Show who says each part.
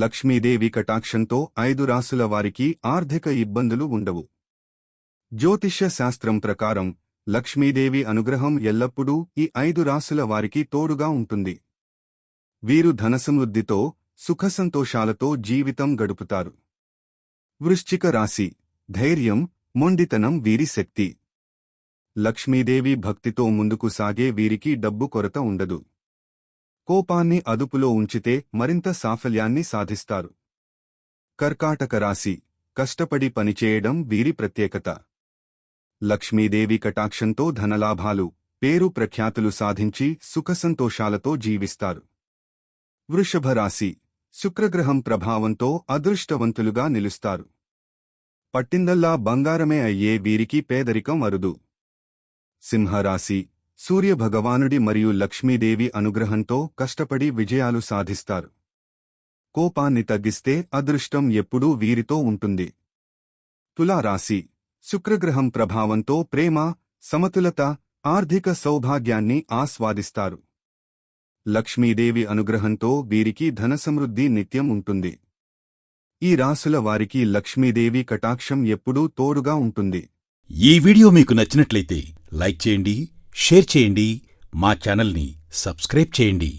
Speaker 1: లక్ష్మీదేవి కటాక్షంతో 5 రాసుల వారికి ఆర్థిక ఇబ్బందులు ఉండవు. జ్యోతిష్య శాస్త్రం ప్రకారం లక్ష్మీదేవి అనుగ్రహం ఎల్లప్పుడూ ఈ 5 రాసుల వారికి తోడుగా ఉంటుంది. వీరు ధనసమృద్ధితో, సుఖసంతోషాలతో జీవితం గడుపుతారు. వృశ్చిక రాశి. ధైర్యం, మొండితనం వీరి శక్తి. లక్ష్మీదేవి భక్తితో ముందుకు సాగే వీరికి డబ్బు కొరత ఉండదు. కోపాన్ని అదుపులో ఉంచితే మరింత సాఫల్యాన్ని సాధిస్తారు. కర్కాటక రాశి. కష్టపడి పనిచేయడం వీరి ప్రత్యేకత. లక్ష్మీదేవి కటాక్షంతో ధనలాభాలు, పేరు ప్రఖ్యాతులు సాధించి సుఖసంతోషాలతో జీవిస్తారు. వృషభ రాశి. శుక్రగ్రహం ప్రభావంతో అదృష్టవంతులుగా నిలుస్తారు. పట్టిందల్లా బంగారమే అయ్యే వీరికి పేదరికం అరుదు. సింహరాశి. సూర్యభగవానుడి మరియు లక్ష్మీదేవి అనుగ్రహంతో కష్టపడి విజయాలు సాధిస్తారు. కోపాన్ని తగ్గిస్తే అదృష్టం ఎప్పుడూ వీరితో ఉంటుంది. తులారాశి. శుక్రగ్రహం ప్రభావంతో ప్రేమ, సమతులత, ఆర్థిక సౌభాగ్యాన్ని ఆస్వాదిస్తారు. లక్ష్మీదేవి అనుగ్రహంతో వీరికి ధనసమృద్ధి నిత్యం ఉంటుంది. ఈ రాసుల వారికి లక్ష్మీదేవి కటాక్షం ఎప్పుడూ తోడుగా ఉంటుంది.
Speaker 2: ఈ వీడియో మీకు నచ్చినట్లయితే లైక్ చేయండి, షేర్ చేయండి, మా ఛానల్ని సబ్స్క్రైబ్ చేయండి.